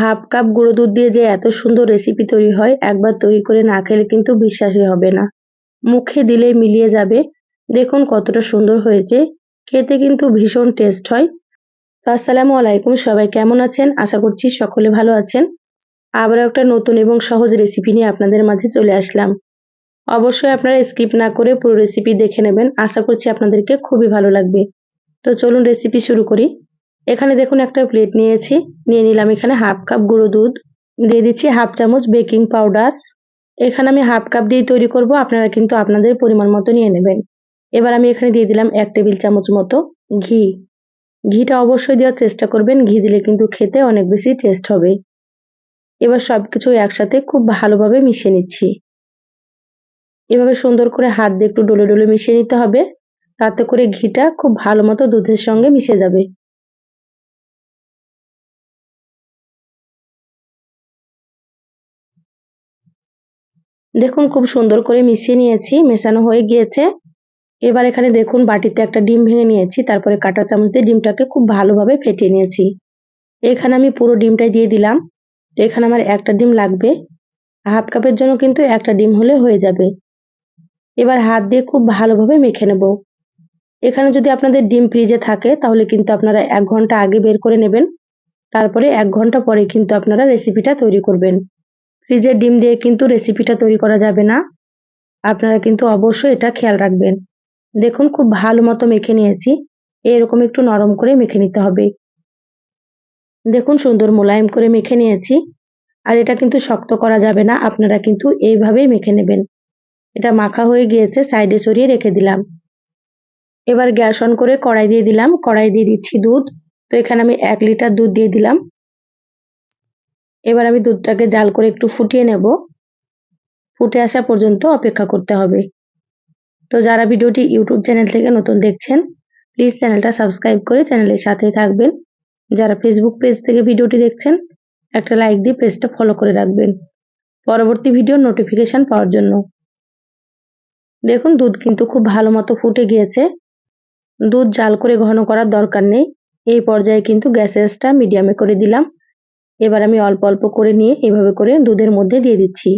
Half cup গুঁড়ো দুধ দিয়ে যে এত সুন্দর রেসিপি তৈরি হয়, একবার তৈরি করে না খেলে কিন্তু বিশ্বাসই হবে না। মুখে দিলেই মিলিয়ে যাবে। দেখুন কতটা সুন্দর হয়েছে। খেতে কিন্তু ভীষণ টেস্ট হয়। তো আসসালামু আলাইকুম, সবাই কেমন আছেন? আশা করছি সকলে ভালো আছেন। আবারও একটা নতুন এবং সহজ রেসিপি নিয়ে আপনাদের মাঝে চলে আসলাম। অবশ্যই আপনারা স্কিপ না করে পুরো রেসিপি দেখে নেবেন। আশা করছি আপনাদেরকে খুবই ভালো লাগবে। তো চলুন রেসিপি শুরু করি। এখানে দেখুন একটা প্লেট নিয়েছি। নিয়ে নিলাম এখানে হাফ কাপ গুঁড়ো দুধ। দিয়ে দিচ্ছি হাফ চামচ বেকিং পাউডার। এখানে আমি হাফ কাপ দিয়ে তৈরি করব, আপনারা কিন্তু আপনাদের পরিমাণ মতো নিয়ে নেবেন। এবার আমি এখানে দিয়ে দিলাম 1 টেবিল চামচ মতো ঘি। ঘিটা অবশ্যই দেওয়ার চেষ্টা করবেন, ঘি দিলে কিন্তু খেতে অনেক বেশি টেস্ট হবে। এবার সবকিছু একসাথে খুব ভালোভাবে মিশিয়ে নিচ্ছি। এভাবে সুন্দর করে হাত দিয়ে একটু ডলে ডলে মিশিয়ে নিতে হবে, তাতে করে ঘিটা খুব ভালো মতো দুধের সঙ্গে মিশে যাবে। দেখুন খুব সুন্দর করে মিশিয়ে নিয়েছি, মেশানো হয়ে গিয়েছে। এবার এখানে দেখুন বাটিতে একটা ডিম ভেঙে নিয়েছি, তারপরে কাঁটা চামচ দিয়ে ডিমটাকে খুব ভালোভাবে ফেটিয়ে নিয়েছি। এখানে আমি পুরো ডিমটাই দিয়ে দিলাম। এখানে আমার একটা ডিম লাগবে, হাফ কাপের জন্য কিন্তু একটা ডিম হলে হয়ে যাবে। এবার হাত দিয়ে খুব ভালোভাবে মেখে নেব। এখানে যদি আপনাদের ডিম ফ্রিজে থাকে তাহলে কিন্তু আপনারা 1 ঘন্টা আগে বের করে নেবেন, তারপরে 1 ঘন্টা পরে কিন্তু আপনারা রেসিপিটা তৈরি করবেন। ফ্রিজের ডিম দিয়ে কিন্তু রেসিপিটা তৈরি করা যাবে না, আপনারা কিন্তু অবশ্যই এটা খেয়াল রাখবেন। দেখুন খুব ভালো মতো মেখে নিয়েছি, এরকম একটু নরম করে মেখে নিতে হবে। দেখুন সুন্দর মোলায়েম করে মেখে নিয়েছি। আর এটা কিন্তু শক্ত করা যাবে না, আপনারা কিন্তু এইভাবেই মেখে নেবেন। এটা মাখা হয়ে গিয়েছে, সাইডে সরিয়ে রেখে দিলাম। এবার গ্যাস অন করে কড়াই দিয়ে দিলাম, কড়াই দিয়ে দিচ্ছি দুধ। তো এখানে আমি 1 লিটার দুধ দিয়ে দিলাম। এবার আমি দুধটাকে জাল করে একটু ফুটিয়ে নেব। ফুটে আসা পর্যন্ত অপেক্ষা করতে হবে। তো যারা ভিডিওটি ইউটিউব চ্যানেল থেকে নতুন দেখছেন, প্লিজ চ্যানেলটা সাবস্ক্রাইব করে চ্যানেলের সাথেই থাকবেন। যারা ফেসবুক পেজ থেকে ভিডিওটি দেখছেন, একটা লাইক দিয়ে পেজটা ফলো করে রাখবেন পরবর্তী ভিডিওর নোটিফিকেশন পাওয়ার জন্য। দেখুন দুধ কিন্তু খুব ভালো মতো ফুটে গিয়েছে। দুধ জাল করে ঘন করার দরকার নেই। এই পর্যায়ে কিন্তু গ্যাসের আঁচটা মিডিয়ামে করে দিলাম। এবার আমি অল্প অল্প করে নিয়ে এভাবে করে দুধের মধ্যে দিয়ে দিচ্ছি।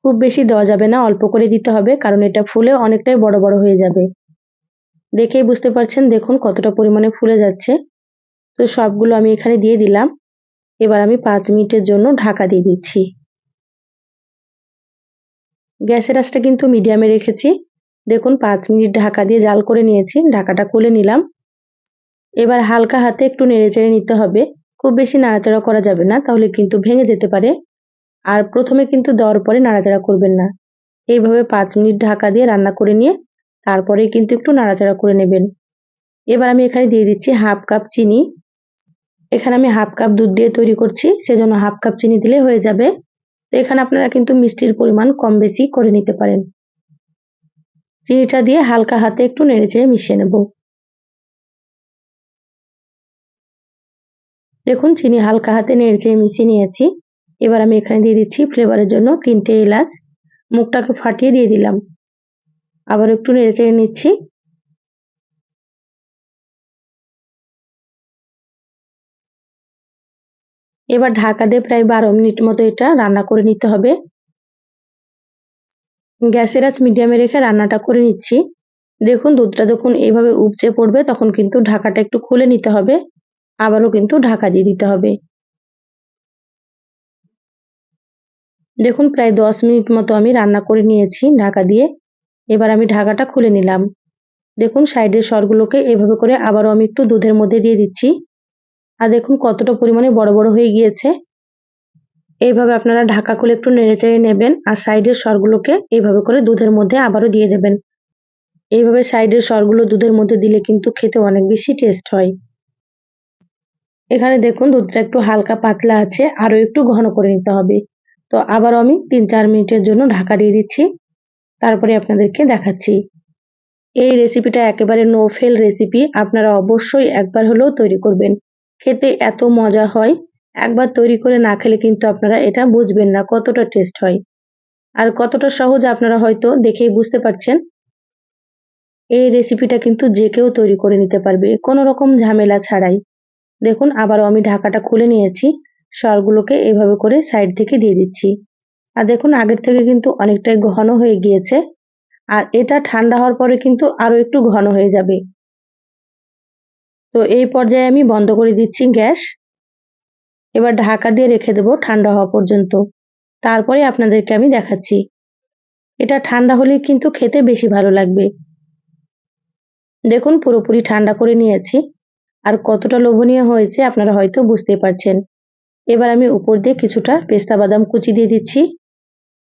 খুব বেশি দেওয়া যাবে না, অল্প করে দিতে হবে, কারণ এটা ফুলে অনেকটাই বড় বড় হয়ে যাবে। দেখেই বুঝতে পারছেন দেখুন কতটা পরিমাণে ফুলে যাচ্ছে। তো সবগুলো আমি এখানে দিয়ে দিলাম। এবার আমি 5 মিনিটের জন্য ঢাকা দিয়ে দিচ্ছি। গ্যাসের আঁচটা কিন্তু মিডিয়ামে রেখেছি। দেখুন 5 মিনিট ঢাকা দিয়ে জাল করে নিয়েছি, ঢাকাটা খুলে নিলাম। এবার হালকা হাতে একটু নেড়েচেড়ে নিতে হবে, খুব বেশি নাড়াচাড়া করা যাবে না, তাহলে কিন্তু ভেঙে যেতে পারে। আর প্রথমে কিন্তু দেওয়ার পরে নাড়াচাড়া করবেন না। এইভাবে 5 মিনিট ঢাকা দিয়ে রান্না করে নিয়ে তারপরে কিন্তু একটু নাড়াচাড়া করে নেবেন। এবার আমি এখানে দিয়ে দিচ্ছি হাফ কাপ চিনি। এখানে আমি হাফ কাপ দুধ দিয়ে তৈরি করছি, সেজন্য হাফ কাপ চিনি দিলে হয়ে যাবে। তো এখানে আপনারা কিন্তু মিষ্টির পরিমাণ কম বেশি করে নিতে পারেন। চিনিটা দিয়ে হালকা হাতে একটু নেড়েচেড়ে মিশিয়ে নেব। দেখুন চিনি হালকা হাতে নেড়েচেড়ে মিশিয়ে নিয়েছি। এবার আমি এখানে দিয়ে দিচ্ছি ফ্লেভারের জন্য 3টে এলাচ। মুখটাকে ফাটিয়ে দিয়ে দিলাম। আবার একটু নেড়েচেড়ে নিচ্ছি। এবার ঢাকা দিয়ে প্রায় 12 মিনিট মতো এটা রান্না করে নিতে হবে। গ্যাসের আঁচ মিডিয়ামে রেখে রান্নাটা করে নিচ্ছি। দেখুন দুধটা যখন এইভাবে উপচে পড়বে তখন কিন্তু ঢাকাটা একটু খুলে নিতে হবে, আবারও কিন্তু ঢাকা দিয়ে দিতে হবে। দেখুন প্রায় 10 মিনিট মতো আমি রান্না করে নিয়েছি ঢাকা দিয়ে। এবার আমি ঢাকাটা খুলে নিলাম। দেখুন সাইডের সরগুলোকে এভাবে করে আবারও আমি একটু দুধের মধ্যে দিয়ে দিচ্ছি। আর দেখুন কতটা পরিমাণে বড় বড় হয়ে গিয়েছে। এইভাবে আপনারা ঢাকা খুলে একটু নেড়েচেড়ে নেবেন, আর সাইডের সরগুলোকে এইভাবে করে দুধের মধ্যে আবারও দিয়ে দেবেন। এইভাবে সাইডের সরগুলো দুধের মধ্যে দিলে কিন্তু খেতে অনেক বেশি টেস্ট হয়। এখানে দেখুন দুধটা একটু হালকা পাতলা আছে, আরো একটু ঘন করে নিতে হবে। তো আবারও আমি 3-4 মিনিটের জন্য ঢাকা দিয়ে দিচ্ছি, তারপরে আপনাদেরকে দেখাচ্ছি। এই রেসিপিটা একেবারে নো ফেল রেসিপি, আপনারা অবশ্যই একবার হলেও তৈরি করবেন। খেতে এত মজা হয়, একবার তৈরি করে না খেলে কিন্তু আপনারা এটা বুঝবেন না কতটা টেস্ট হয়। আর কতটা সহজ আপনারা হয়তো দেখেই বুঝতে পারছেন। এই রেসিপিটা কিন্তু যে কেউ তৈরি করে নিতে পারবে, কোনো রকম ঝামেলা ছাড়াই। দেখুন আবারও আমি ঢাকাটা খুলে নিয়েছি। সরগুলোকে এইভাবে করে সাইড থেকে দিয়ে দিচ্ছি। আর দেখুন আগের থেকে কিন্তু অনেকটাই ঘন হয়ে গিয়েছে। আর এটা ঠান্ডা হওয়ার পরে কিন্তু আরো একটু ঘন হয়ে যাবে। তো এই পর্যায়ে আমি বন্ধ করে দিচ্ছি গ্যাস। এবার ঢাকা দিয়ে রেখে দেবো ঠান্ডা হওয়া পর্যন্ত। তারপরে আপনাদেরকে আমি দেখাচ্ছি। এটা ঠান্ডা হলে কিন্তু খেতে বেশি ভালো লাগবে। দেখুন পুরোপুরি ঠান্ডা করে নিয়েছি। আর কতটা লোভনীয় হয়েছে আপনারা হয়তো বুঝতেই পারছেন। এবার আমি উপর দিয়ে কিছুটা পেস্তা বাদাম কুচি দিয়ে দিচ্ছি।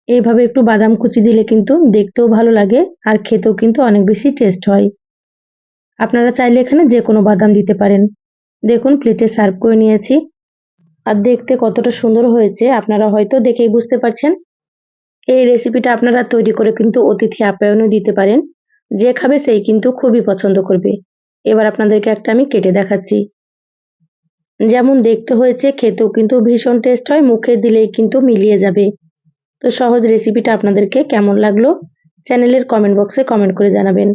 এইভাবে একটু বাদাম কুচি দিলে কিন্তু দেখতেও ভালো লাগে আর খেতেও কিন্তু অনেক বেশি টেস্ট হয়। আপনারা চাইলে এখানে যে কোনো বাদাম দিতে পারেন। দেখুন প্লেটে সার্ভ করে নিয়েছি। আর দেখতে কতটা সুন্দর হয়েছে আপনারা হয়তো দেখেই বুঝতে পারছেন। এই রেসিপিটা আপনারা তৈরি করে কিন্তু অতিথি আপ্যায়নও দিতে পারেন। যে খাবে সেই কিন্তু খুবই পছন্দ করবে। এবার আপনাদেরকে একটা আমি কেটে দেখাচ্ছি। যেমন দেখতে হয়েছে খেতেও কিন্তু ভীষণ টেস্ট হয়, মুখে দিলেই কিন্তু মিলিয়ে যাবে। তো সহজ রেসিপিটা আপনাদেরকে কেমন লাগলো চ্যানেলের কমেন্ট বক্সে কমেন্ট করে জানাবেন।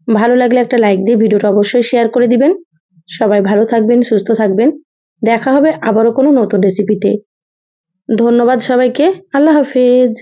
ভালো লাগলে একটা লাইক দিয়ে ভিডিওটা অবশ্যই শেয়ার করে দিবেন। সবাই ভালো থাকবেন, সুস্থ থাকবেন। দেখা হবে আবারও কোনো নতুন রেসিপিতে। ধন্যবাদ সবাইকে। আল্লাহ হাফেজ।